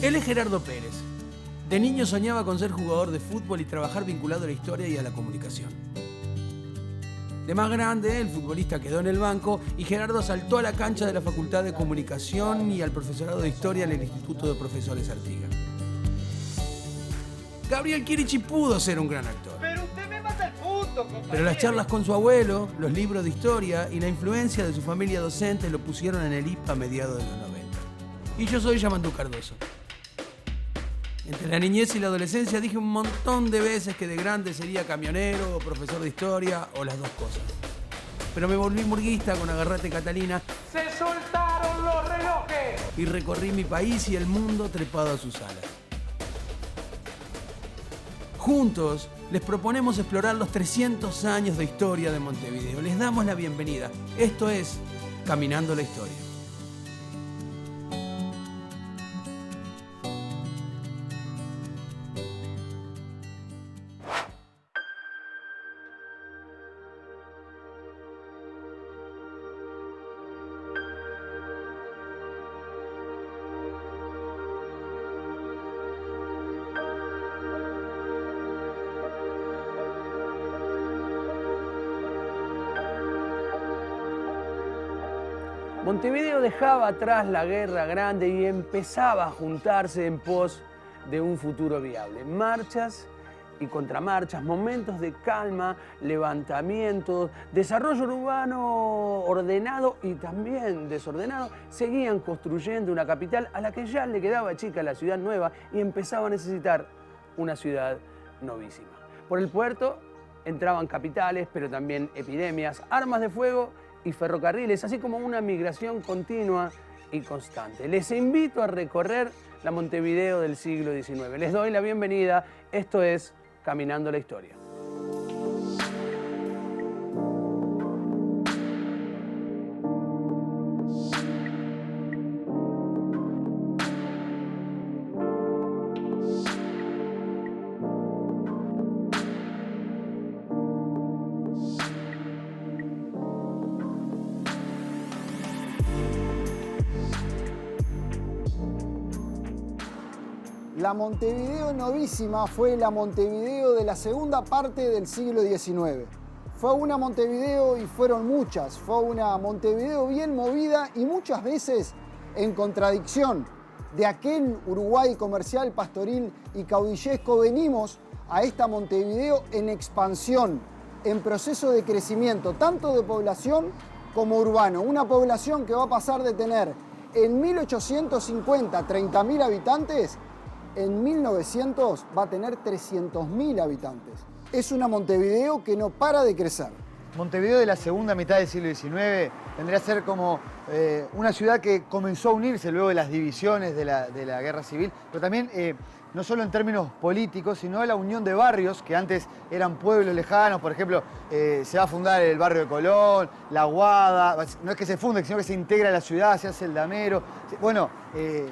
Él es Gerardo Pérez. De niño soñaba con ser jugador de fútbol y trabajar vinculado a la historia y a la comunicación. De más grande, el futbolista quedó en el banco y Gerardo saltó a la cancha de la Facultad de Comunicación y al profesorado de Historia en el Instituto de Profesores Artigas. Gabriel Chirichi pudo ser un gran actor. Pero usted me mata el punto, compañero. Pero las charlas con su abuelo, los libros de historia y la influencia de su familia docente lo pusieron en el IPA a mediados de los 90. Y yo soy Yamandú Cardoso. Entre la niñez y la adolescencia dije un montón de veces que de grande sería camionero o profesor de historia o las dos cosas. Pero me volví murguista con Agarrate Catalina. ¡Se soltaron los relojes! Y recorrí mi país y el mundo trepado a sus alas. Juntos les proponemos explorar los 300 años de historia de Montevideo. Les damos la bienvenida. Esto es Caminando la Historia. Montevideo dejaba atrás la Guerra Grande y empezaba a juntarse en pos de un futuro viable. Marchas y contramarchas, momentos de calma, levantamientos, desarrollo urbano ordenado y también desordenado, seguían construyendo una capital a la que ya le quedaba chica la ciudad nueva y empezaba a necesitar una ciudad novísima. Por el puerto entraban capitales, pero también epidemias, armas de fuego y ferrocarriles, así como una migración continua y constante. Les invito a recorrer la Montevideo del siglo XIX. Les doy la bienvenida. Esto es Caminando la Historia. La Montevideo novísima fue la Montevideo de la segunda parte del siglo XIX. Fue una Montevideo y fueron muchas. Fue una Montevideo bien movida y muchas veces en contradicción. De aquel Uruguay comercial, pastoril y caudillesco venimos a esta Montevideo en expansión, en proceso de crecimiento, tanto de población como urbano. Una población que va a pasar de tener en 1850 30.000 habitantes, en 1900 va a tener 300.000 habitantes. Es una Montevideo que no para de crecer. Montevideo de la segunda mitad del siglo XIX vendría a ser como una ciudad que comenzó a unirse luego de las divisiones de la Guerra Civil, pero también no solo en términos políticos, sino la unión de barrios que antes eran pueblos lejanos. Por ejemplo, se va a fundar el barrio de Colón, La Aguada, no es que se funde, sino que se integra a la ciudad, se hace el Damero. Bueno,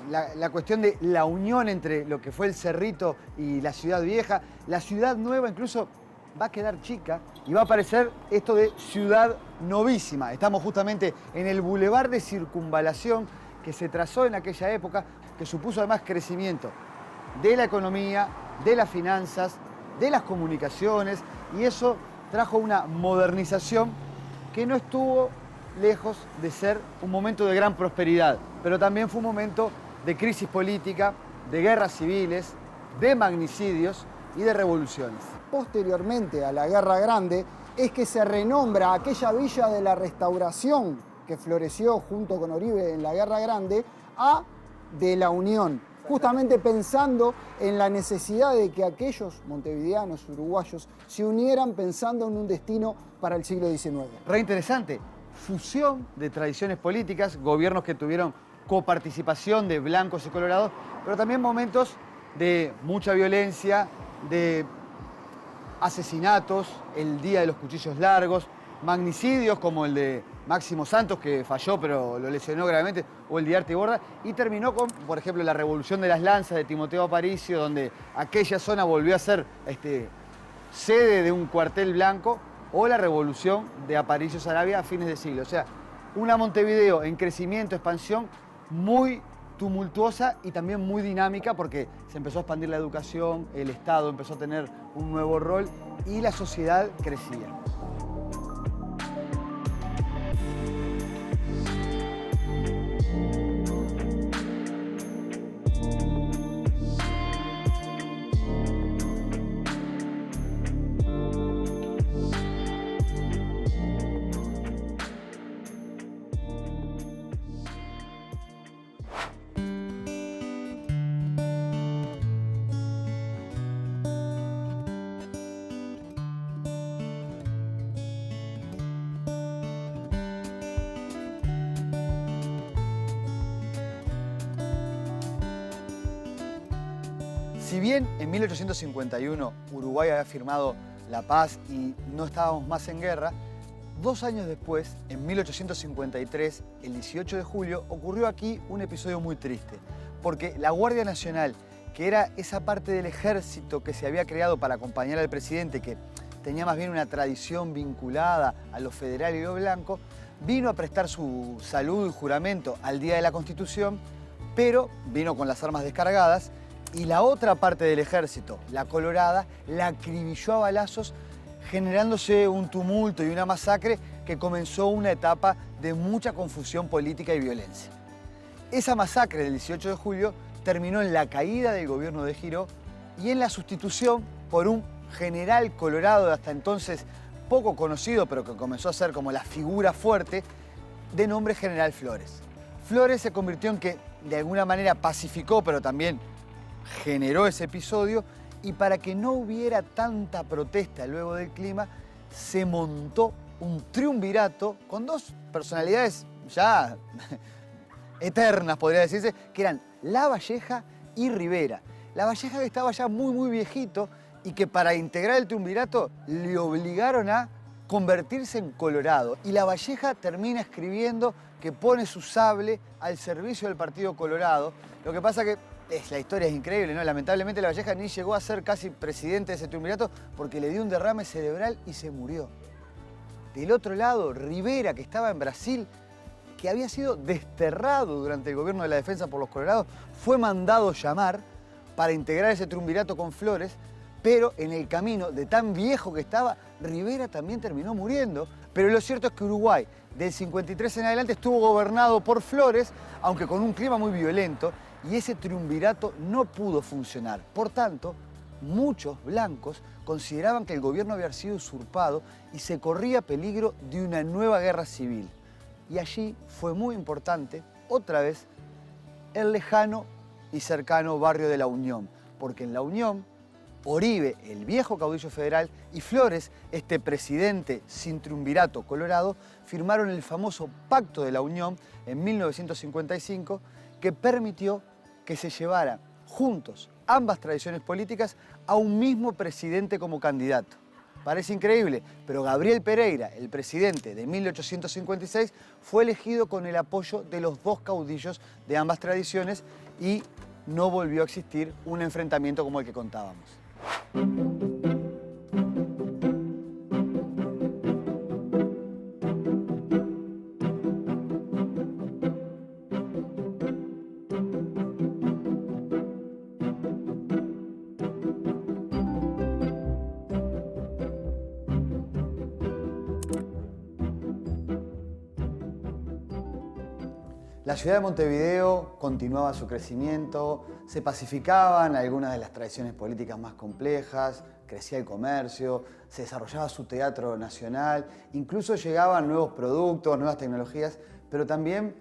la cuestión de la unión entre lo que fue el Cerrito y la ciudad vieja, la ciudad nueva incluso va a quedar chica y va a aparecer esto de ciudad novísima. Estamos justamente en el bulevar de circunvalación que se trazó en aquella época, que supuso además crecimiento de la economía, de las finanzas, de las comunicaciones, y eso trajo una modernización que no estuvo lejos de ser un momento de gran prosperidad, pero también fue un momento de crisis política, de guerras civiles, de magnicidios y de revoluciones. Posteriormente a la Guerra Grande es que se renombra aquella villa de la Restauración que floreció junto con Oribe en la Guerra Grande a de la Unión, justamente pensando en la necesidad de que aquellos montevideanos, uruguayos, se unieran pensando en un destino para el siglo XIX. Re interesante, fusión de tradiciones políticas, gobiernos que tuvieron coparticipación de blancos y colorados, pero también momentos de mucha violencia, de asesinatos, el Día de los Cuchillos Largos, magnicidios como el de Máximo Santos, que falló pero lo lesionó gravemente, o el de Artiborda, y terminó con, por ejemplo, la Revolución de las Lanzas de Timoteo Aparicio, donde aquella zona volvió a ser sede de un cuartel blanco, o la Revolución de Aparicio Saravia a fines de siglo. O sea, una Montevideo en crecimiento, expansión, muy tumultuosa y también muy dinámica porque se empezó a expandir la educación, el Estado empezó a tener un nuevo rol y la sociedad crecía. Si bien en 1851 Uruguay había firmado la paz y no estábamos más en guerra, 2 años después, en 1853, el 18 de julio, ocurrió aquí un episodio muy triste, porque la Guardia Nacional, que era esa parte del ejército que se había creado para acompañar al presidente, que tenía más bien una tradición vinculada a lo federal y lo blanco, vino a prestar su saludo y juramento al día de la Constitución, pero vino con las armas descargadas. Y la otra parte del ejército, la colorada, la acribilló a balazos, generándose un tumulto y una masacre que comenzó una etapa de mucha confusión política y violencia. Esa masacre del 18 de julio terminó en la caída del gobierno de Giró y en la sustitución por un general colorado de hasta entonces poco conocido, pero que comenzó a ser como la figura fuerte, de nombre General Flores. Flores se convirtió en que de alguna manera pacificó, pero también generó ese episodio, y para que no hubiera tanta protesta luego del clima, se montó un triunvirato con 2 personalidades ya eternas, podría decirse, que eran Lavalleja y Rivera. Lavalleja, que estaba ya muy viejito y que para integrar el triunvirato le obligaron a convertirse en colorado. Y Lavalleja termina escribiendo que pone su sable al servicio del Partido Colorado. Lo que pasa que la historia es increíble, ¿no? Lamentablemente Lavalleja ni llegó a ser casi presidente de ese triunvirato porque le dio un derrame cerebral y se murió. Del otro lado, Rivera, que estaba en Brasil, que había sido desterrado durante el gobierno de la defensa por los colorados, fue mandado llamar para integrar ese triunvirato con Flores, pero en el camino, de tan viejo que estaba, Rivera también terminó muriendo. Pero lo cierto es que Uruguay, del 53 en adelante, estuvo gobernado por Flores, aunque con un clima muy violento, y ese triunvirato no pudo funcionar. Por tanto, muchos blancos consideraban que el gobierno había sido usurpado y se corría peligro de una nueva guerra civil. Y allí fue muy importante, otra vez, el lejano y cercano barrio de La Unión, porque en La Unión, Oribe, el viejo caudillo federal, y Flores, este presidente sin triunvirato colorado, firmaron el famoso Pacto de la Unión en 1955, que permitió que se llevaran juntos ambas tradiciones políticas a un mismo presidente como candidato. Parece increíble, pero Gabriel Pereira, el presidente de 1856, fue elegido con el apoyo de los 2 caudillos de ambas tradiciones y no volvió a existir un enfrentamiento como el que contábamos. La ciudad de Montevideo continuaba su crecimiento, se pacificaban algunas de las tradiciones políticas más complejas, crecía el comercio, se desarrollaba su teatro nacional, incluso llegaban nuevos productos, nuevas tecnologías, pero también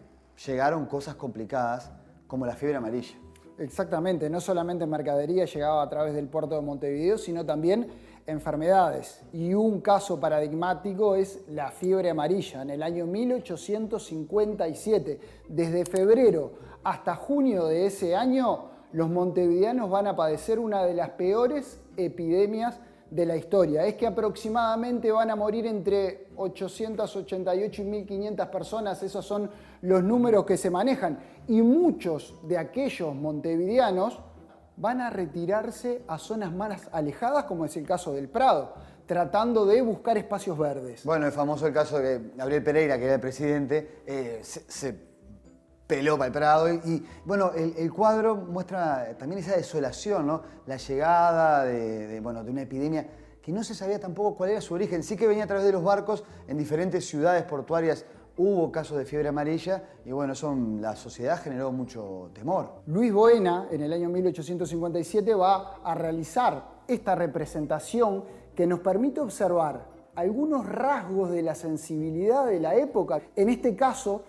llegaron cosas complicadas como la fiebre amarilla. Exactamente, no solamente mercadería llegaba a través del puerto de Montevideo, sino también enfermedades. Y un caso paradigmático es la fiebre amarilla en el año 1857. Desde febrero hasta junio de ese año, los montevideanos van a padecer una de las peores epidemias de la historia. Es que aproximadamente van a morir entre 888 y 1500 personas, esos son los números que se manejan. Y muchos de aquellos montevideanos van a retirarse a zonas más alejadas, como es el caso del Prado, tratando de buscar espacios verdes. Bueno, es famoso el caso de Gabriel Pereira, que era el presidente, se peló para el Prado. Bueno, el cuadro muestra también esa desolación, ¿no? La llegada de una epidemia que no se sabía tampoco cuál era su origen. Sí que venía a través de los barcos en diferentes ciudades portuarias. Hubo casos de fiebre amarilla y bueno, la sociedad generó mucho temor. Luis Boena, en el año 1857, va a realizar esta representación que nos permite observar algunos rasgos de la sensibilidad de la época. En este caso,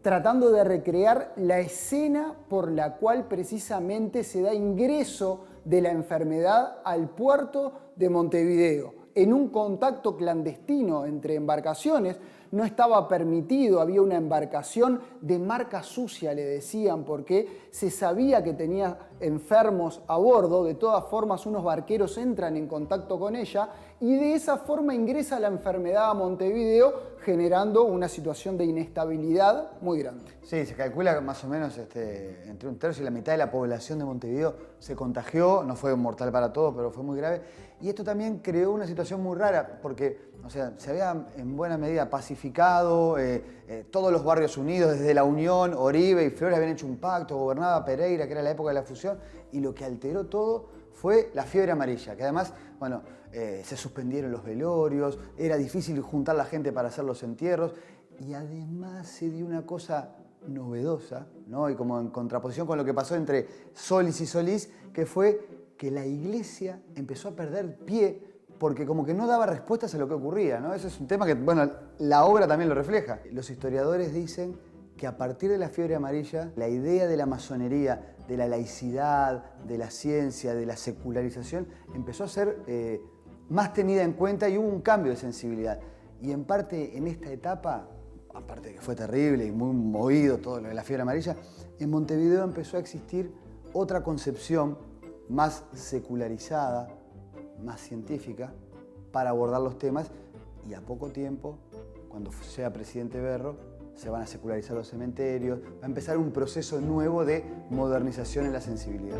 tratando de recrear la escena por la cual precisamente se da ingreso de la enfermedad al puerto de Montevideo. En un contacto clandestino entre embarcaciones, no estaba permitido, había una embarcación de marca sucia, le decían, porque se sabía que tenía enfermos a bordo. De todas formas, unos barqueros entran en contacto con ella y de esa forma ingresa la enfermedad a Montevideo, generando una situación de inestabilidad muy grande. Sí, se calcula que más o menos entre un tercio y la mitad de la población de Montevideo se contagió. No fue mortal para todos, pero fue muy grave. Y esto también creó una situación muy rara, porque se había en buena medida pacificado, todos los barrios unidos, desde La Unión, Oribe y Flores habían hecho un pacto, gobernaba Pereira, que era la época de la fusión, y lo que alteró todo fue la fiebre amarilla, que además, se suspendieron los velorios, era difícil juntar la gente para hacer los entierros, y además se dio una cosa novedosa, ¿no? Y como en contraposición con lo que pasó entre Solis y Solís, que fue que la iglesia empezó a perder pie porque como que no daba respuestas a lo que ocurría, ¿no? Ese es un tema que, la obra también lo refleja. Los historiadores dicen que a partir de la fiebre amarilla, la idea de la masonería, de la laicidad, de la ciencia, de la secularización, empezó a ser más tenida en cuenta y hubo un cambio de sensibilidad. Y en parte en esta etapa, aparte de que fue terrible y muy movido todo lo de la fiebre amarilla, en Montevideo empezó a existir otra concepción más secularizada, más científica, para abordar los temas, y a poco tiempo, cuando sea presidente Berro, se van a secularizar los cementerios, va a empezar un proceso nuevo de modernización en la sensibilidad.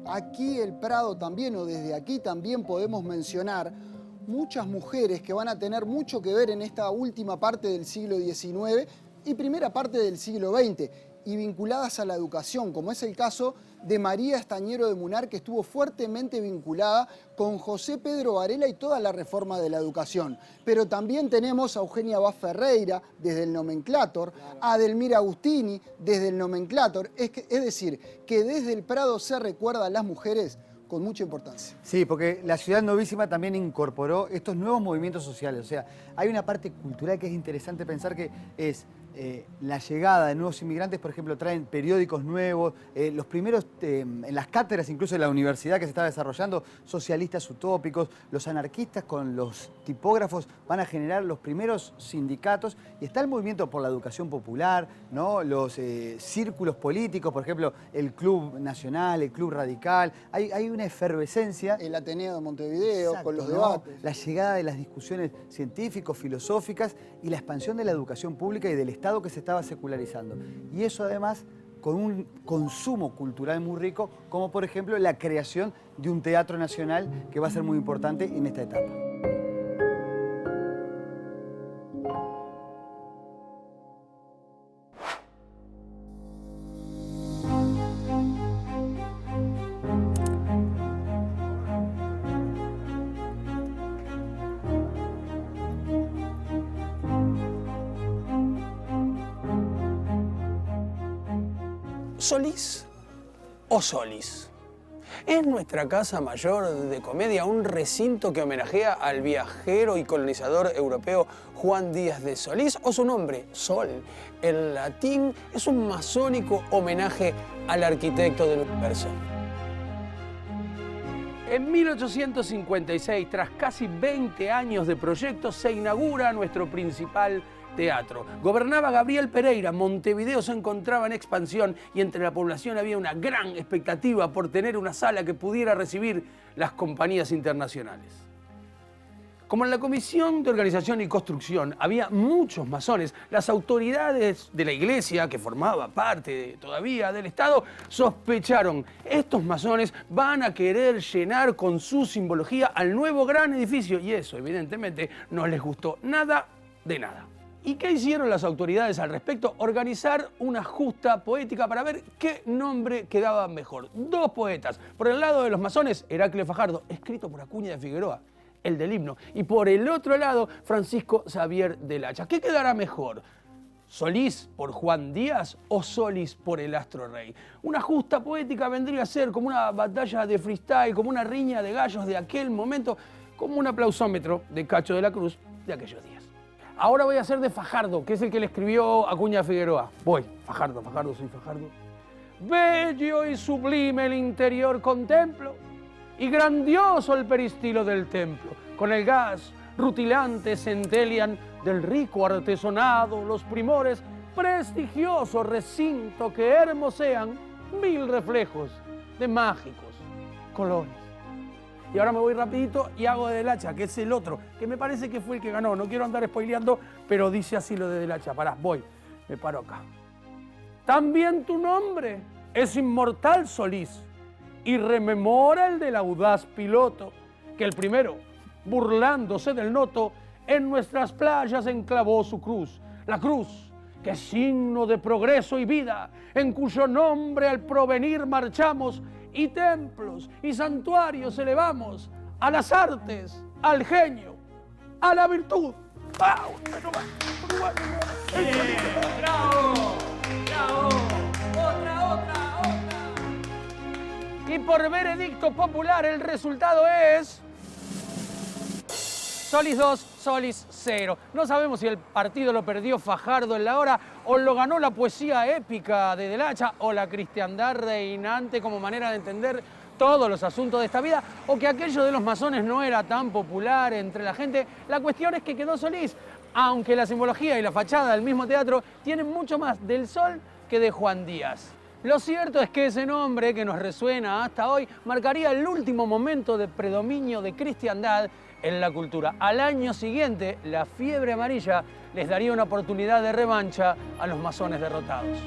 Aquí el Prado también, o desde aquí también podemos mencionar muchas mujeres que van a tener mucho que ver en esta última parte del siglo XIX y primera parte del siglo XX, y vinculadas a la educación, como es el caso de María Estañero de Munar, que estuvo fuertemente vinculada con José Pedro Varela y toda la reforma de la educación. Pero también tenemos a Eugenia Vaz Ferreira desde el Nomenclátor, a Adelmira Agustini desde el Nomenclátor. Es decir, que desde el Prado se recuerda a las mujeres con mucha importancia. Sí, porque la ciudad novísima también incorporó estos nuevos movimientos sociales. O sea, hay una parte cultural que es interesante pensar, que es la llegada de nuevos inmigrantes. Por ejemplo, traen periódicos nuevos, los primeros, en las cátedras incluso de la universidad que se estaba desarrollando, socialistas utópicos, los anarquistas con los tipógrafos van a generar los primeros sindicatos, y está el movimiento por la educación popular, ¿no? Los círculos políticos, por ejemplo, el Club Nacional, el Club Radical, hay una efervescencia. El Ateneo de Montevideo, exacto, con los ¿no? debates. La llegada de las discusiones científicos, filosóficas y la expansión de la educación pública y del Estado que se estaba secularizando. Y eso además con un consumo cultural muy rico, como por ejemplo la creación de un teatro nacional que va a ser muy importante en esta etapa. ¿Solís o Solís? ¿Es nuestra casa mayor de comedia un recinto que homenajea al viajero y colonizador europeo Juan Díaz de Solís? ¿O su nombre, Sol, en latín, es un masónico homenaje al arquitecto del universo? En 1856, tras casi 20 años de proyecto, se inaugura nuestro principal teatro. Gobernaba Gabriel Pereira, Montevideo se encontraba en expansión y entre la población había una gran expectativa por tener una sala que pudiera recibir las compañías internacionales. Como en la Comisión de Organización y Construcción había muchos masones, las autoridades de la iglesia, que formaba parte todavía del Estado, sospecharon: estos masones van a querer llenar con su simbología al nuevo gran edificio, y eso evidentemente no les gustó nada de nada. ¿Y qué hicieron las autoridades al respecto? Organizar una justa poética para ver qué nombre quedaba mejor. Dos poetas. Por el lado de los masones, Heraclio Fajardo, escrito por Acuña de Figueroa, el del himno. Y por el otro lado, Francisco Xavier del Hacha. ¿Qué quedará mejor? ¿Solís por Juan Díaz o Solís por el Astro Rey? Una justa poética vendría a ser como una batalla de freestyle, como una riña de gallos de aquel momento, como un aplausómetro de Cacho de la Cruz de aquellos días. Ahora voy a hacer de Fajardo, que es el que le escribió Acuña Figueroa. Voy, Fajardo, soy Fajardo. Bello y sublime el interior contemplo, y grandioso el peristilo del templo. Con el gas rutilante centelian del rico artesonado los primores, prestigioso recinto que hermosean mil reflejos de mágicos colores. Y ahora me voy rapidito y hago de Del Hacha, que es el otro, que me parece que fue el que ganó. No quiero andar spoileando, pero dice así lo de Del Hacha. Pará, voy, me paro acá. También tu nombre es inmortal, Solís, y rememora el del audaz piloto, que el primero, burlándose del noto, en nuestras playas enclavó su cruz. La cruz, que es signo de progreso y vida, en cuyo nombre al provenir marchamos, y templos y santuarios elevamos a las artes, al genio, a la virtud. ¡Bravo! ¡Bravo! ¡Otra! Y por veredicto popular el resultado es Solís 2, Solís 0. No sabemos si el partido lo perdió Fajardo en la hora o lo ganó la poesía épica de Del Hacha o la cristiandad reinante como manera de entender todos los asuntos de esta vida, o que aquello de los masones no era tan popular entre la gente. La cuestión es que quedó Solís, aunque la simbología y la fachada del mismo teatro tienen mucho más del Sol que de Juan Díaz. Lo cierto es que ese nombre que nos resuena hasta hoy marcaría el último momento de predominio de cristiandad en la cultura. Al año siguiente, la fiebre amarilla les daría una oportunidad de revancha a los masones derrotados.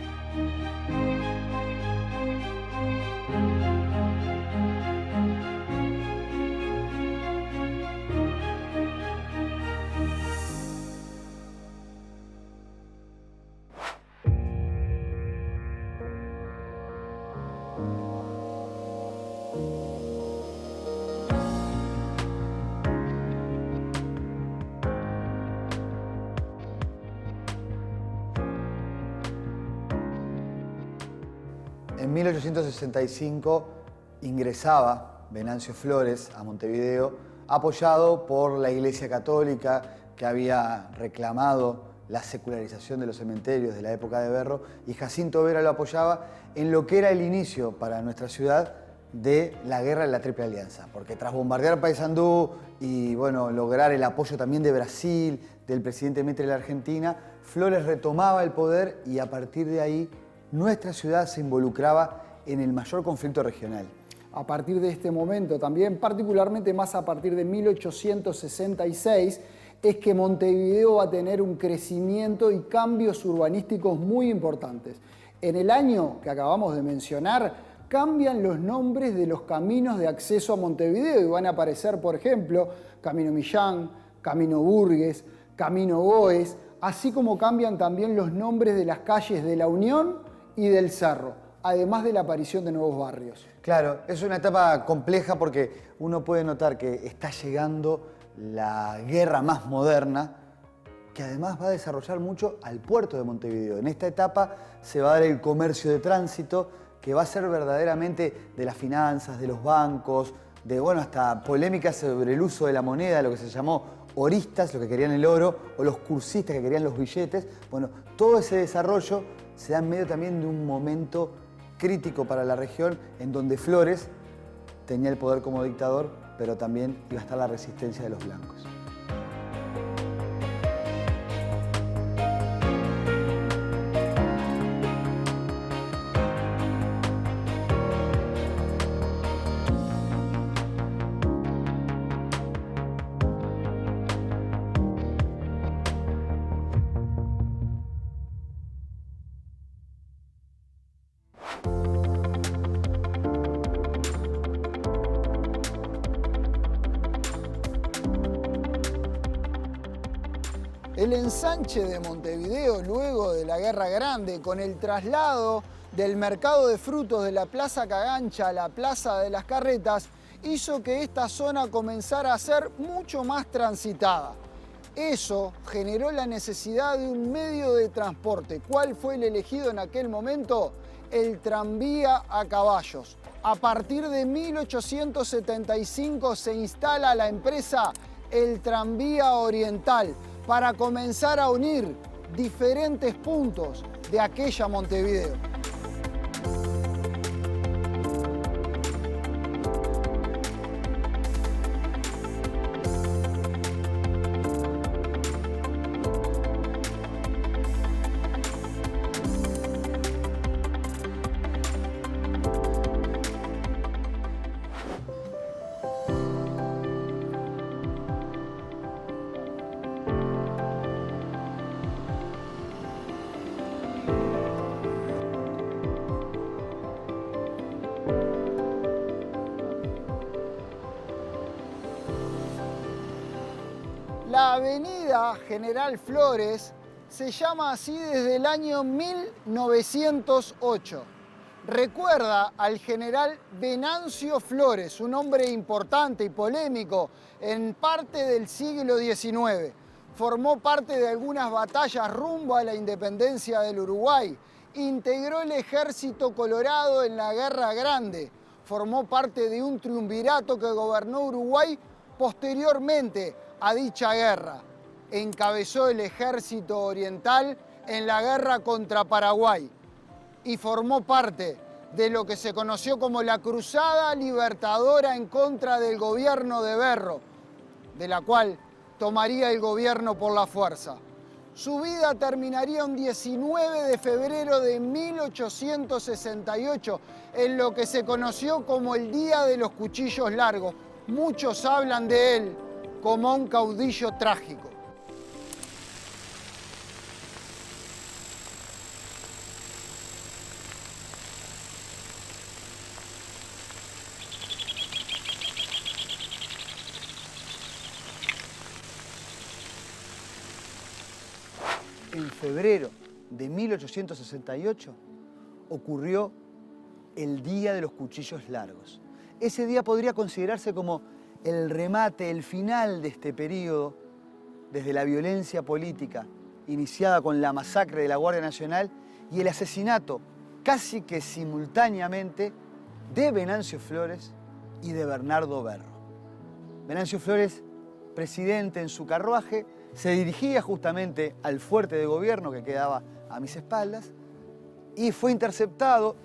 En 1865 ingresaba Venancio Flores a Montevideo, apoyado por la Iglesia Católica, que había reclamado la secularización de los cementerios de la época de Berro, y Jacinto Vera lo apoyaba en lo que era el inicio para nuestra ciudad de la guerra de la Triple Alianza, porque tras bombardear Paysandú y bueno, lograr el apoyo también de Brasil, del presidente Mitre de la Argentina, Flores retomaba el poder y a partir de ahí nuestra ciudad se involucraba en el mayor conflicto regional. A partir de este momento también, particularmente más a partir de 1866, es que Montevideo va a tener un crecimiento y cambios urbanísticos muy importantes. En el año que acabamos de mencionar, cambian los nombres de los caminos de acceso a Montevideo y van a aparecer, por ejemplo, Camino Millán, Camino Burgues, Camino Goes, así como cambian también los nombres de las calles de La Unión y del Cerro, además de la aparición de nuevos barrios. Claro, es una etapa compleja porque uno puede notar que está llegando la guerra más moderna, que además va a desarrollar mucho al puerto de Montevideo. En esta etapa se va a dar el comercio de tránsito, que va a ser verdaderamente de las finanzas, de los bancos, de bueno, hasta polémicas sobre el uso de la moneda, lo que se llamó oristas, los que querían el oro, o los cursistas que querían los billetes. Bueno, todo ese desarrollo se da en medio también de un momento crítico para la región, en donde Flores tenía el poder como dictador, pero también iba a estar la resistencia de los blancos. El ensanche de Montevideo luego de la Guerra Grande, con el traslado del mercado de frutos de la Plaza Cagancha a la Plaza de las Carretas, hizo que esta zona comenzara a ser mucho más transitada. Eso generó la necesidad de un medio de transporte. ¿Cuál fue el elegido en aquel momento? El tranvía a caballos. A partir de 1875 se instala la empresa El Tranvía Oriental, para comenzar a unir diferentes puntos de aquella Montevideo. La avenida General Flores se llama así desde el año 1908. Recuerda al general Venancio Flores, un hombre importante y polémico en parte del siglo XIX. Formó parte de algunas batallas rumbo a la independencia del Uruguay. Integró el Ejército Colorado en la Guerra Grande. Formó parte de un triunvirato que gobernó Uruguay posteriormente a dicha guerra. Encabezó el Ejército Oriental en la guerra contra Paraguay y formó parte de lo que se conoció como la Cruzada Libertadora en contra del gobierno de Berro, de la cual tomaría el gobierno por la fuerza. Su vida terminaría un 19 de febrero de 1868, en lo que se conoció como el Día de los Cuchillos Largos. Muchos hablan de él como un caudillo trágico. En febrero de 1868 ocurrió el Día de los Cuchillos Largos. Ese día podría considerarse como el remate, el final de este periodo, desde la violencia política iniciada con la masacre de la Guardia Nacional y el asesinato casi que simultáneamente de Venancio Flores y de Bernardo Berro. Venancio Flores, presidente en su carruaje, se dirigía justamente al fuerte de gobierno que quedaba a mis espaldas y fue interceptado.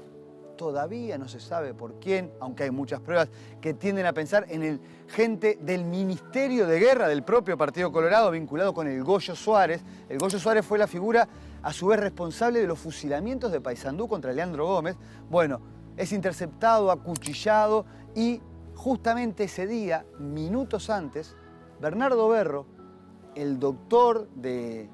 Todavía no se sabe por quién, aunque hay muchas pruebas que tienden a pensar en el gente del Ministerio de Guerra del propio Partido Colorado vinculado con el Goyo Suárez. El Goyo Suárez fue la figura a su vez responsable de los fusilamientos de Paysandú contra Leandro Gómez. Bueno, es interceptado, acuchillado y justamente ese día, minutos antes, Bernardo Berro, el doctor del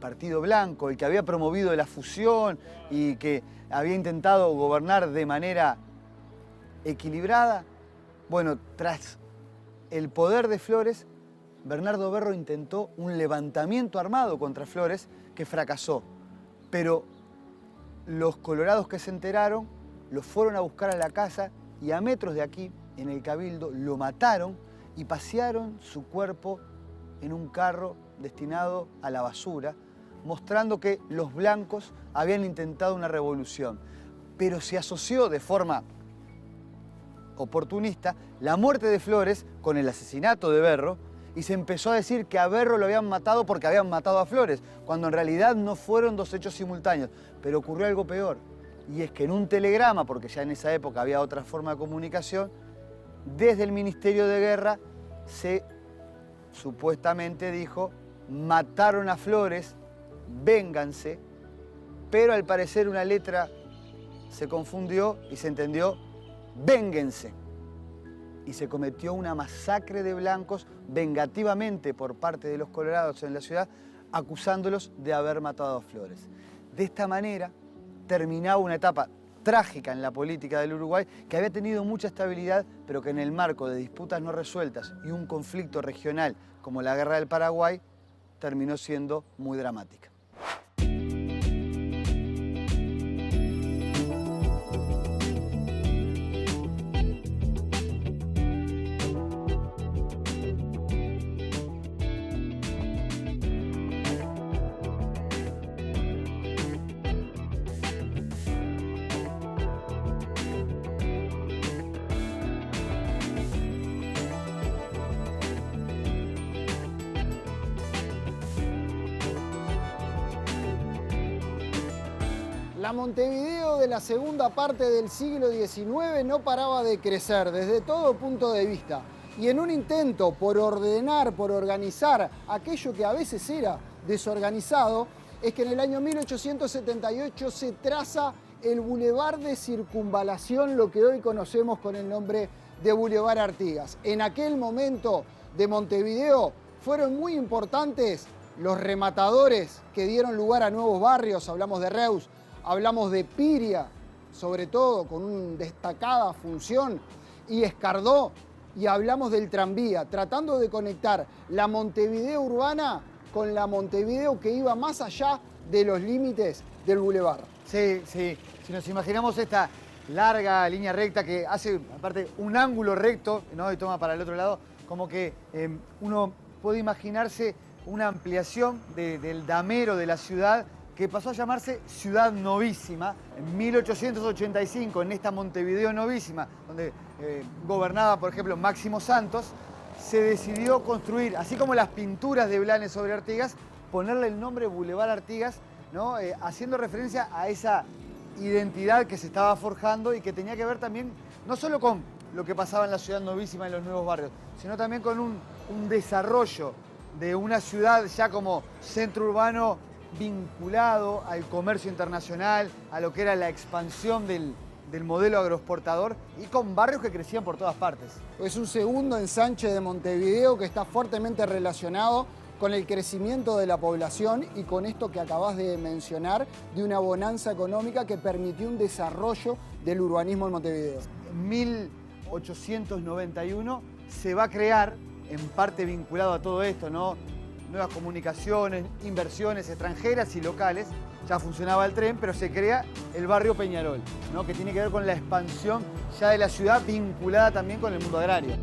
Partido Blanco, el que había promovido la fusión y que había intentado gobernar de manera equilibrada, bueno, tras el poder de Flores, Bernardo Berro intentó un levantamiento armado contra Flores que fracasó. Pero los colorados que se enteraron lo fueron a buscar a la casa y a metros de aquí, en el Cabildo, lo mataron y pasearon su cuerpo en un carro destinado a la basura, mostrando que los blancos habían intentado una revolución. pero se asoció de forma oportunista la muerte de Flores con el asesinato de Berro y se empezó a decir que a Berro lo habían matado porque habían matado a Flores, cuando en realidad no fueron dos hechos simultáneos. Pero ocurrió algo peor, y es que en un telegrama, porque ya en esa época había otra forma de comunicación, desde el Ministerio de Guerra se supuestamente dijo: mataron a Flores, vénganse, pero al parecer una letra se confundió y se entendió vénganse. Y se cometió una masacre de blancos vengativamente por parte de los colorados en la ciudad, acusándolos de haber matado a Flores. De esta manera terminaba una etapa trágica en la política del Uruguay, que había tenido mucha estabilidad, pero que en el marco de disputas no resueltas y un conflicto regional como la Guerra del Paraguay, terminó siendo muy dramática. La Montevideo de la segunda parte del siglo XIX no paraba de crecer desde todo punto de vista. Y en un intento por ordenar, por organizar aquello que a veces era desorganizado, es que en el año 1878 se traza el Boulevard de Circunvalación, lo que hoy conocemos con el nombre de Boulevard Artigas. En aquel momento de Montevideo fueron muy importantes los rematadores que dieron lugar a nuevos barrios. Hablamos de Reus, hablamos de Piria, sobre todo con una destacada función, y Escardó, y hablamos del tranvía, tratando de conectar la Montevideo urbana con la Montevideo que iba más allá de los límites del bulevar. Sí, sí. Si nos imaginamos esta larga línea recta que hace, aparte, un ángulo recto, ¿no? Y toma para el otro lado, como que uno puede imaginarse una ampliación del damero de la ciudad, que pasó a llamarse Ciudad Novísima en 1885, en esta Montevideo Novísima, donde gobernaba, por ejemplo, Máximo Santos. Se decidió construir, así como las pinturas de Blanes sobre Artigas, ponerle el nombre Boulevard Artigas, ¿no? Haciendo referencia a esa identidad que se estaba forjando y que tenía que ver también, no solo con lo que pasaba en la Ciudad Novísima, en los nuevos barrios, sino también con un desarrollo de una ciudad ya como centro urbano vinculado al comercio internacional, a lo que era la expansión del modelo agroexportador, y con barrios que crecían por todas partes. Es un segundo ensanche de Montevideo que está fuertemente relacionado con el crecimiento de la población y con esto que acabas de mencionar, de una bonanza económica que permitió un desarrollo del urbanismo en Montevideo. En 1891 se va a crear, en parte vinculado a todo esto, ¿no? Nuevas comunicaciones, inversiones extranjeras y locales, ya funcionaba el tren, pero se crea el barrio Peñarol, ¿no? Que tiene que ver con la expansión ya de la ciudad, vinculada también con el mundo agrario.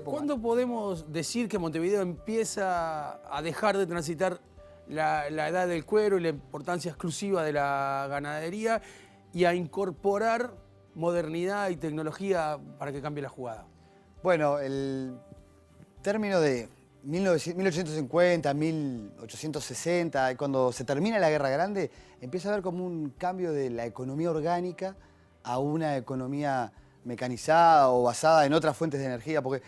¿Cuándo podemos decir que Montevideo empieza a dejar de transitar la edad del cuero y la importancia exclusiva de la ganadería y a incorporar modernidad y tecnología para que cambie la jugada? Bueno, el término de 1850, 1860, cuando se termina la Guerra Grande, empieza a haber como un cambio de la economía orgánica a una economía mecanizada o basada en otras fuentes de energía, porque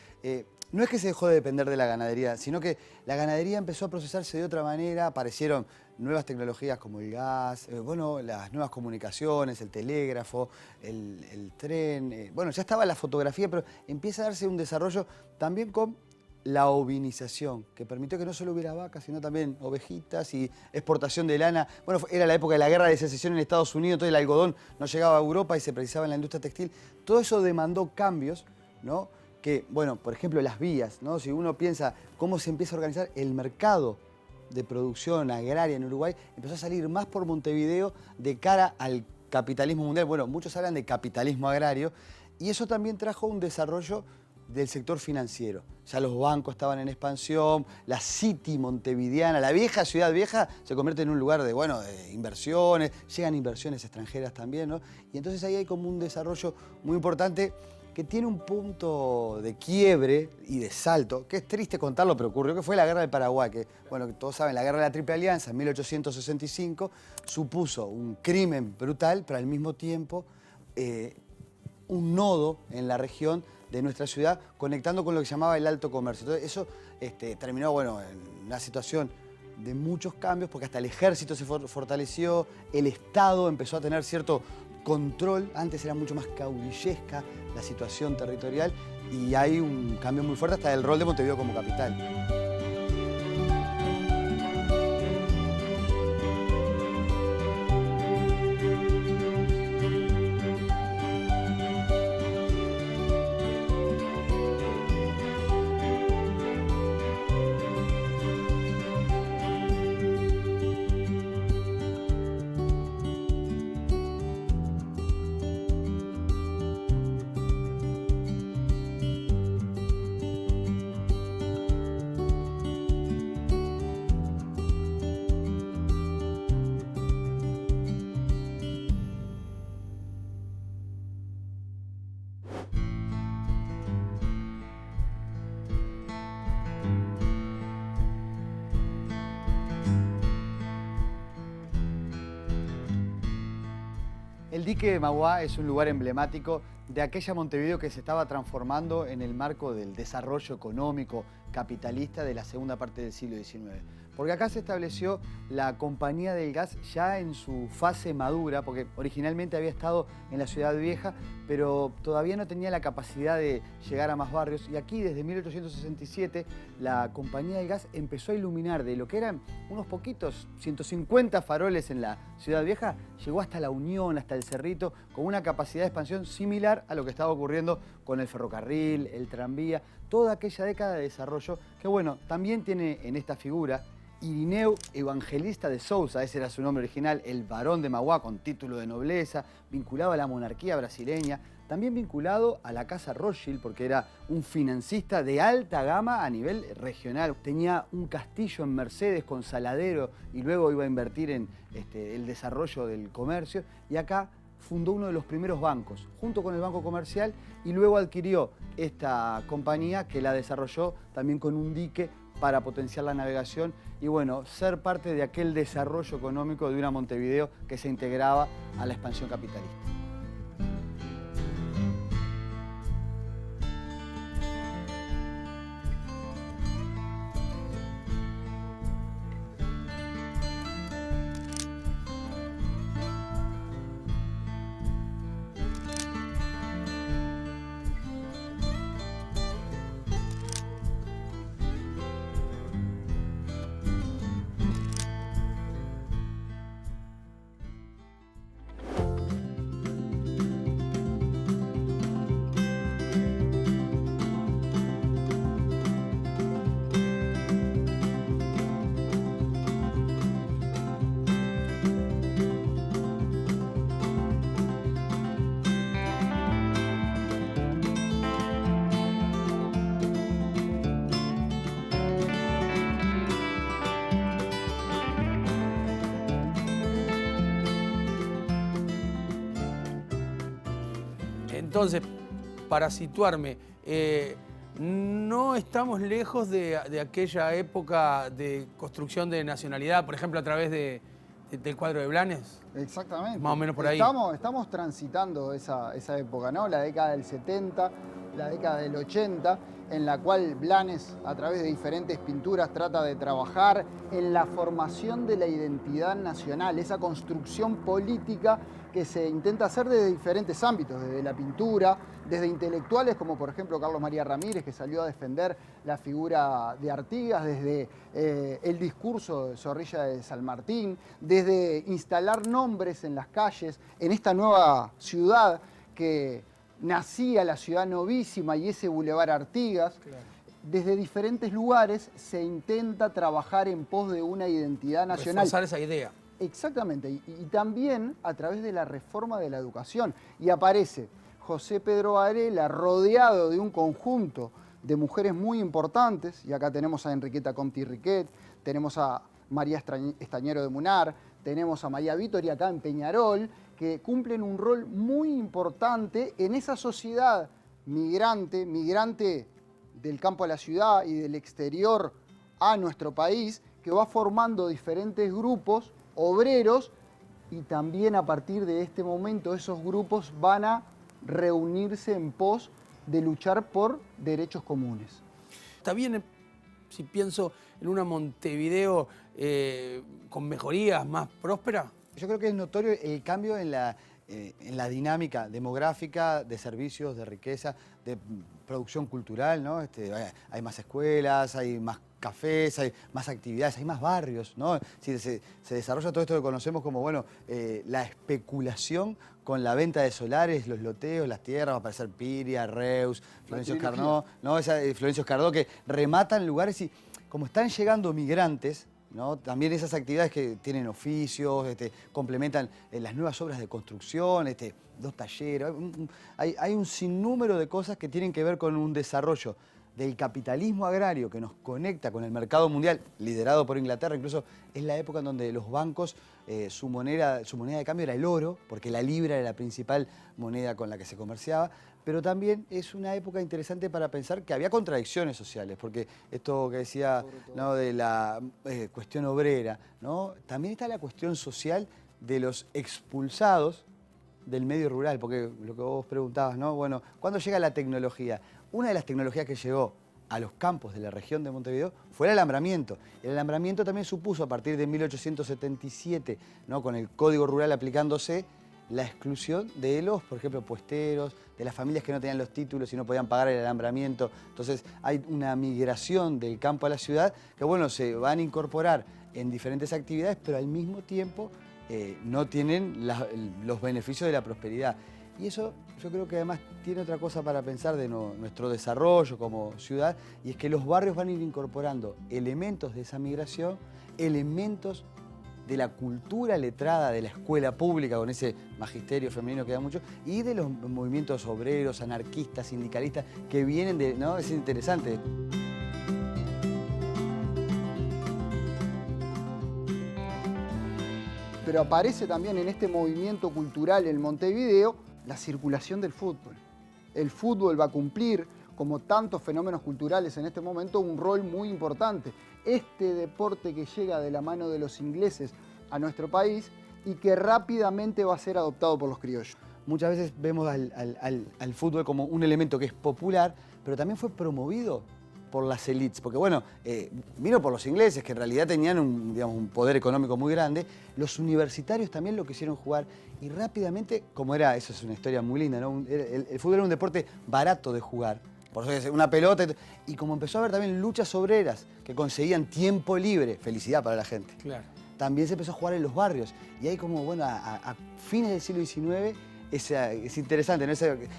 no es que se dejó de depender de la ganadería, sino que la ganadería empezó a procesarse de otra manera, aparecieron nuevas tecnologías como el gas, bueno, las nuevas comunicaciones, el telégrafo, el tren, bueno, ya estaba la fotografía, pero empieza a darse un desarrollo también con la ovinización, que permitió que no solo hubiera vacas, sino también ovejitas y exportación de lana. Bueno, era la época de la guerra de secesión en Estados Unidos, entonces el algodón no llegaba a Europa y se precisaba en la industria textil. Todo eso demandó cambios, ¿no? Que, bueno, por ejemplo, las vías, ¿no? Si uno piensa cómo se empieza a organizar el mercado de producción agraria en Uruguay, empezó a salir más por Montevideo de cara al capitalismo mundial. Bueno, muchos hablan de capitalismo agrario y eso también trajo un desarrollo del sector financiero. Ya los bancos estaban en expansión, la City montevideana, la vieja ciudad vieja, se convierte en un lugar de, bueno, de inversiones, llegan inversiones extranjeras también, ¿no? Y entonces ahí hay como un desarrollo muy importante que tiene un punto de quiebre y de salto, que es triste contarlo, pero ocurrió, que fue la Guerra del Paraguay, que, bueno, que todos saben, la Guerra de la Triple Alianza en 1865 supuso un crimen brutal, pero al mismo tiempo un nodo en la región de nuestra ciudad, conectando con lo que se llamaba el alto comercio. Entonces eso terminó, bueno, en una situación de muchos cambios, porque hasta el ejército se fortaleció, el Estado empezó a tener cierto control, antes era mucho más caudillesca la situación territorial y hay un cambio muy fuerte hasta el rol de Montevideo como capital. El dique de Mauá es un lugar emblemático de aquella Montevideo que se estaba transformando en el marco del desarrollo económico capitalista de la segunda parte del siglo XIX. Porque acá se estableció la Compañía del Gas ya en su fase madura, porque originalmente había estado en la Ciudad Vieja, pero todavía no tenía la capacidad de llegar a más barrios. Y aquí, desde 1867, la Compañía del Gas empezó a iluminar de lo que eran unos poquitos, 150 faroles en la Ciudad Vieja, llegó hasta La Unión, hasta el Cerrito, con una capacidad de expansión similar a lo que estaba ocurriendo con el ferrocarril, el tranvía, toda aquella década de desarrollo que, bueno, también tiene en esta figura Irineu Evangelista de Souza, ese era su nombre original, el barón de Mauá con título de nobleza, vinculado a la monarquía brasileña, también vinculado a la Casa Rothschild porque era un financista de alta gama a nivel regional. Tenía un castillo en Mercedes con saladero y luego iba a invertir en el desarrollo del comercio y acá fundó uno de los primeros bancos, junto con el Banco Comercial, y luego adquirió esta compañía que la desarrolló también con un dique para potenciar la navegación y, bueno, ser parte de aquel desarrollo económico de una Montevideo que se integraba a la expansión capitalista. Entonces, para situarme, no estamos lejos de aquella época de construcción de nacionalidad, por ejemplo, a través de del cuadro de Blanes. Exactamente. Más o menos por ahí. Estamos transitando esa época, ¿no? La década del 70, la década del 80, en la cual Blanes, a través de diferentes pinturas, trata de trabajar en la formación de la identidad nacional, esa construcción política que se intenta hacer desde diferentes ámbitos, desde la pintura, desde intelectuales como por ejemplo Carlos María Ramírez, que salió a defender la figura de Artigas, desde el discurso de Zorrilla de San Martín, desde instalar nombres en las calles, en esta nueva ciudad que nacía, la ciudad novísima y ese Boulevard Artigas. Claro. Desde diferentes lugares se intenta trabajar en pos de una identidad nacional. Reforzar esa idea. Exactamente, y también a través de la reforma de la educación. Y aparece José Pedro Varela rodeado de un conjunto de mujeres muy importantes, y acá tenemos a Enriqueta Comti Riquet, tenemos a María Estañero de Munar, tenemos a María Vittori acá en Peñarol, que cumplen un rol muy importante en esa sociedad migrante del campo a la ciudad y del exterior a nuestro país, que va formando diferentes grupos obreros, y también a partir de este momento esos grupos van a reunirse en pos de luchar por derechos comunes. Está bien, si pienso en una Montevideo con mejorías, más próspera. Yo creo que es notorio el cambio en la dinámica demográfica, de servicios, de riqueza, de producción cultural, ¿no? Hay más escuelas, hay más cafés, hay más actividades, hay más barrios, ¿no? Sí, se desarrolla todo esto que conocemos como, bueno, la especulación con la venta de solares, los loteos, las tierras, va a aparecer Piria, Reus, Florencio Escardó, ¿no? Florencio Escardó, que rematan lugares, y como están llegando migrantes, ¿no? También esas actividades que tienen oficios, complementan las nuevas obras de construcción, 2 talleres, hay un sinnúmero de cosas que tienen que ver con un desarrollo del capitalismo agrario que nos conecta con el mercado mundial, liderado por Inglaterra. Incluso es la época en donde los bancos, su moneda de cambio era el oro, porque la libra era la principal moneda con la que se comerciaba. Pero también es una época interesante para pensar que había contradicciones sociales, porque esto que decía, ¿no?, de la cuestión obrera, ¿no? También está la cuestión social de los expulsados del medio rural, porque lo que vos preguntabas, ¿no? Bueno, ¿cuándo llega la tecnología? Una de las tecnologías que llegó a los campos de la región de Montevideo fue el alambramiento. El alambramiento también supuso, a partir de 1877, ¿no?, con el Código Rural aplicándose, la exclusión de los, por ejemplo, puesteros, de las familias que no tenían los títulos y no podían pagar el alambramiento. Entonces hay una migración del campo a la ciudad que, bueno, se van a incorporar en diferentes actividades, pero al mismo tiempo no tienen los beneficios de la prosperidad. Y eso yo creo que además tiene otra cosa para pensar de nuestro desarrollo como ciudad, y es que los barrios van a ir incorporando elementos de esa migración, elementos de la cultura letrada de la escuela pública, con ese magisterio femenino que da mucho, y de los movimientos obreros, anarquistas, sindicalistas, que vienen de, ¿no? Es interesante. Pero aparece también en este movimiento cultural en Montevideo la circulación del fútbol. El fútbol va a cumplir, como tantos fenómenos culturales en este momento, un rol muy importante. Este deporte que llega de la mano de los ingleses a nuestro país y que rápidamente va a ser adoptado por los criollos. Muchas veces vemos al fútbol como un elemento que es popular, pero también fue promovido por las élites, porque bueno, vino por los ingleses, que en realidad tenían un poder económico muy grande. Los universitarios también lo quisieron jugar, y rápidamente, como era, eso es una historia muy linda, ¿no? El fútbol era un deporte barato de jugar, por eso es una pelota, y como empezó a haber también luchas obreras que conseguían tiempo libre, felicidad para la gente. Claro. También se empezó a jugar en los barrios, y ahí como, bueno, a fines del siglo XIX, es interesante, ¿no?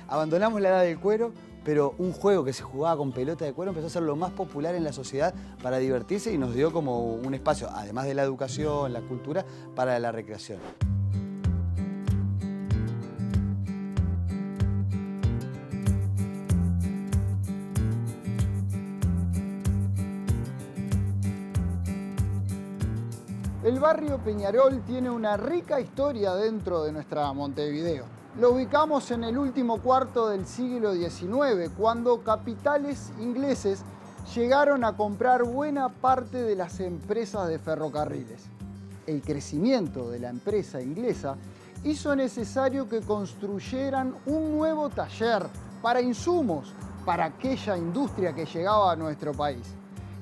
Abandonamos la edad del cuero, pero un juego que se jugaba con pelota de cuero empezó a ser lo más popular en la sociedad para divertirse, y nos dio como un espacio, además de la educación, la cultura, para la recreación. El barrio Peñarol tiene una rica historia dentro de nuestra Montevideo. Lo ubicamos en el último cuarto del siglo XIX, cuando capitales ingleses llegaron a comprar buena parte de las empresas de ferrocarriles. el crecimiento de la empresa inglesa hizo necesario que construyeran un nuevo taller para insumos para aquella industria que llegaba a nuestro país.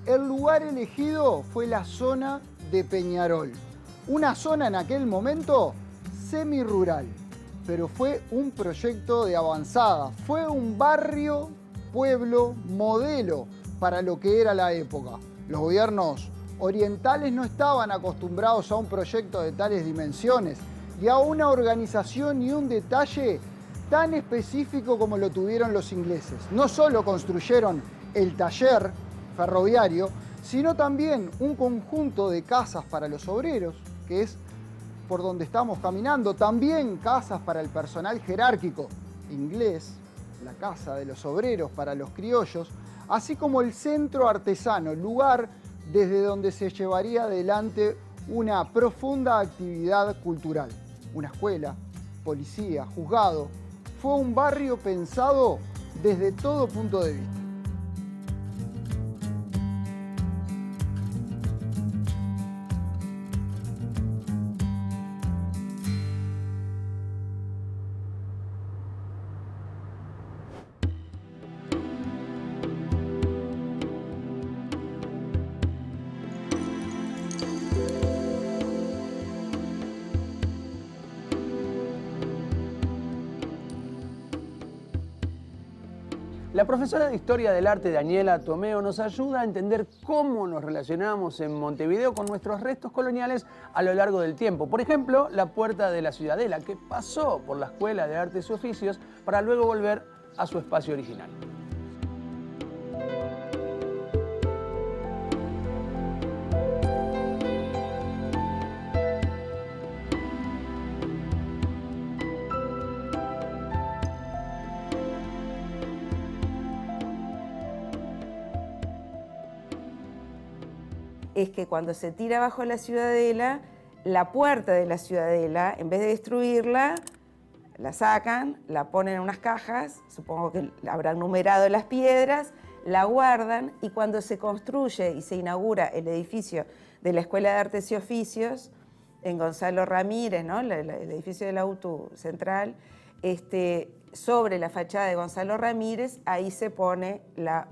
El lugar elegido fue la zona de Peñarol, una zona en aquel momento semi-rural, pero fue un proyecto de avanzada, fue un barrio, pueblo, modelo para lo que era la época. Los gobiernos orientales no estaban acostumbrados a un proyecto de tales dimensiones y a una organización y un detalle tan específico como lo tuvieron los ingleses. No solo construyeron el taller ferroviario, sino también un conjunto de casas para los obreros, que es por donde estamos caminando, también casas para el personal jerárquico inglés, la casa de los obreros para los criollos, así como el centro artesano, lugar desde donde se llevaría adelante una profunda actividad cultural. Una escuela, policía, juzgado. Fue un barrio pensado desde todo punto de vista. La profesora de Historia del Arte, Daniela Tomeo, nos ayuda a entender cómo nos relacionamos en Montevideo con nuestros restos coloniales a lo largo del tiempo. Por ejemplo, la Puerta de la Ciudadela, que pasó por la Escuela de Artes y Oficios para luego volver a su espacio original. Es que cuando se tira abajo la ciudadela, la puerta de la ciudadela, en vez de destruirla, la sacan, la ponen en unas cajas, supongo que habrán numerado las piedras, la guardan y cuando se construye y se inaugura el edificio de la Escuela de Artes y Oficios, en Gonzalo Ramírez, ¿no? el edificio del Auto Central, sobre la fachada de Gonzalo Ramírez, ahí se pone,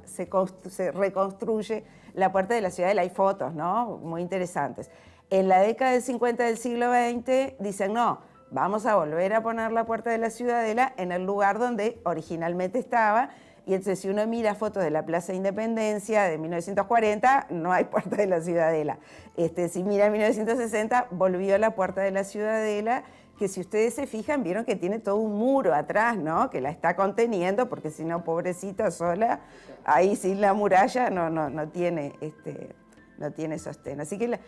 se reconstruye la Puerta de la Ciudadela. Hay fotos, ¿no? Muy interesantes. En la década del 50 del siglo XX dicen, no, vamos a volver a poner la Puerta de la Ciudadela en el lugar donde originalmente estaba. Y entonces si uno mira fotos de la Plaza Independencia de 1940, no hay Puerta de la Ciudadela. Si mira 1960, volvió la Puerta de la Ciudadela, que si ustedes se fijan, vieron que tiene todo un muro atrás, ¿no? Que la está conteniendo, porque si no, pobrecita sola, ahí sin la muralla no tiene sostén. Así que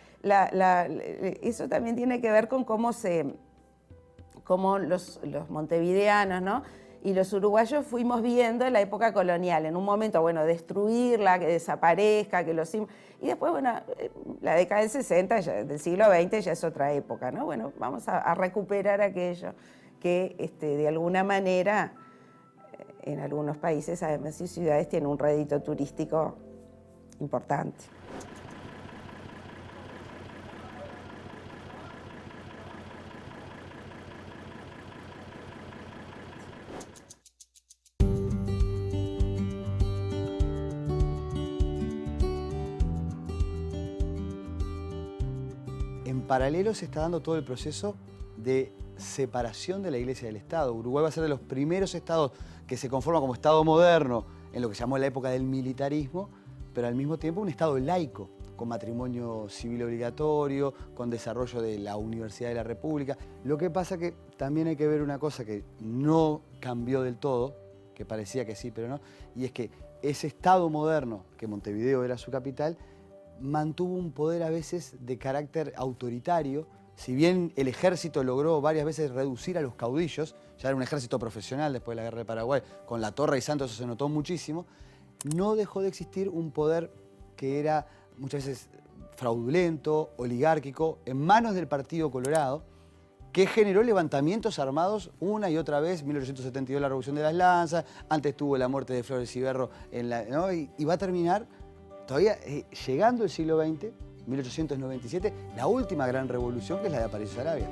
eso también tiene que ver con cómo los montevideanos, ¿no? Y los uruguayos fuimos viendo la época colonial, en un momento, bueno, destruirla, que desaparezca, y después, bueno, la década del 60, del siglo XX ya es otra época, ¿no? Bueno, vamos a recuperar aquello que de alguna manera en algunos países, además y ciudades, tiene un rédito turístico importante. En paralelo se está dando todo el proceso de separación de la Iglesia del Estado. Uruguay va a ser de los primeros estados que se conforman como Estado moderno en lo que se llamó la época del militarismo, pero al mismo tiempo un Estado laico, con matrimonio civil obligatorio, con desarrollo de la Universidad de la República. Lo que pasa que también hay que ver una cosa que no cambió del todo, que parecía que sí, pero no, y es que ese Estado moderno, que Montevideo era su capital, mantuvo un poder a veces de carácter autoritario. Si bien el ejército logró varias veces reducir a los caudillos, ya era un ejército profesional después de la Guerra de Paraguay, con La Torre y Santos eso se notó muchísimo, no dejó de existir un poder que era muchas veces fraudulento, oligárquico, en manos del Partido Colorado, que generó levantamientos armados una y otra vez. 1872 la Revolución de las Lanzas, antes tuvo la muerte de Flores Ciberro, ¿no? y va a terminar todavía llegando el siglo XX 1897, la última gran revolución, que es la de París, Arabia.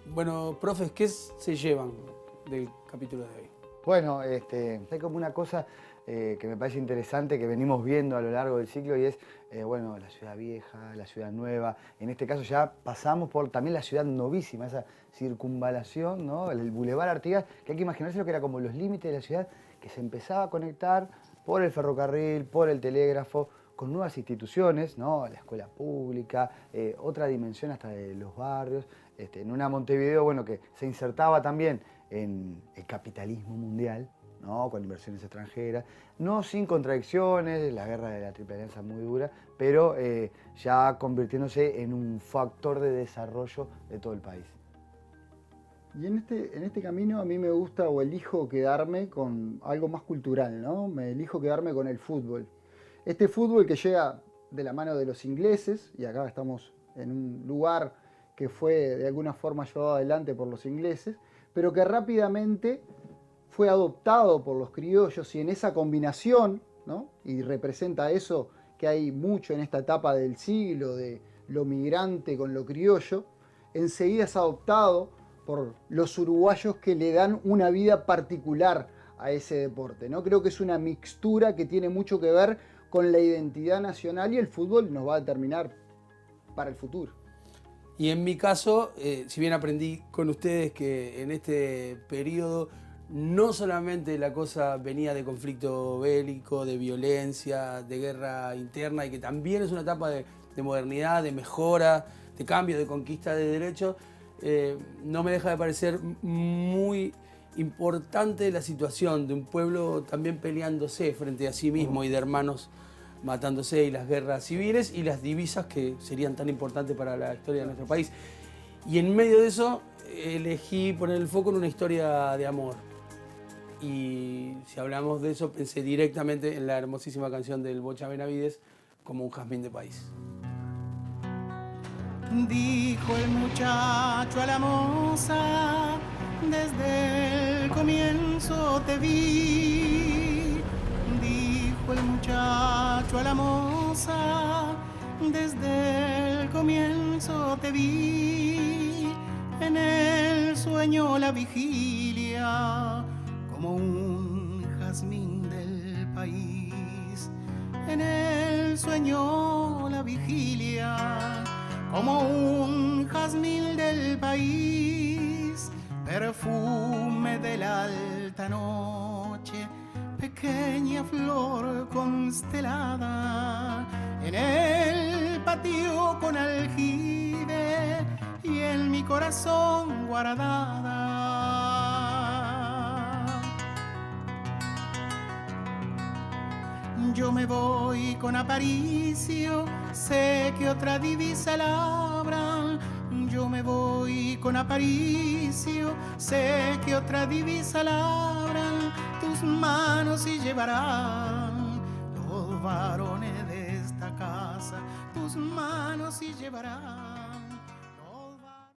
Bueno, profes, ¿qué se llevan del capítulo de hoy? Bueno, hay como una cosa que me parece interesante que venimos viendo a lo largo del ciclo y es, bueno, la ciudad vieja, la ciudad nueva. En este caso ya pasamos por también la ciudad novísima, esa circunvalación, ¿no? El Boulevard Artigas, que hay que imaginarse lo que era como los límites de la ciudad, que se empezaba a conectar por el ferrocarril, por el telégrafo, con nuevas instituciones, ¿no? La escuela pública, otra dimensión hasta de los barrios, en una Montevideo, bueno, que se insertaba también en el capitalismo mundial, ¿no? Con inversiones extranjeras, no sin contradicciones, la guerra de la Triple Alianza muy dura, pero ya convirtiéndose en un factor de desarrollo de todo el país. Y en este camino a mí me gusta o elijo quedarme con algo más cultural, ¿no? Me elijo quedarme con el fútbol. Este fútbol que llega de la mano de los ingleses, y acá estamos en un lugar que fue de alguna forma llevado adelante por los ingleses, pero que rápidamente fue adoptado por los criollos, y en esa combinación, ¿no? Y representa eso que hay mucho en esta etapa del siglo, de lo migrante con lo criollo, enseguida es adoptado por los uruguayos, que le dan una vida particular a ese deporte, ¿no? Creo que es una mixtura que tiene mucho que ver con la identidad nacional, y el fútbol nos va a determinar para el futuro. Y en mi caso, si bien aprendí con ustedes que en este periodo no solamente la cosa venía de conflicto bélico, de violencia, de guerra interna, y que también es una etapa de modernidad, de mejora, de cambio, de conquista de derechos, no me deja de parecer muy importante la situación de un pueblo también peleándose frente a sí mismo y de hermanos matándose, y las guerras civiles y las divisas que serían tan importantes para la historia de nuestro país. Y en medio de eso elegí poner el foco en una historia de amor. Y si hablamos de eso, pensé directamente en la hermosísima canción del Bocha Benavides, Como un jazmín de país. Dijo el muchacho a la moza, desde el comienzo te vi. Dijo el muchacho a la moza, desde el comienzo te vi. En el sueño la vigilia, como un jazmín del país. En el sueño la vigilia, como un jazmín del país, perfume de la alta noche, pequeña flor constelada, en el patio con aljibe y en mi corazón guardada. Yo me voy con Aparicio, sé que otra divisa labran. Yo me voy con Aparicio, sé que otra divisa labran. Tus manos y llevarán los varones de esta casa, tus manos y llevarán.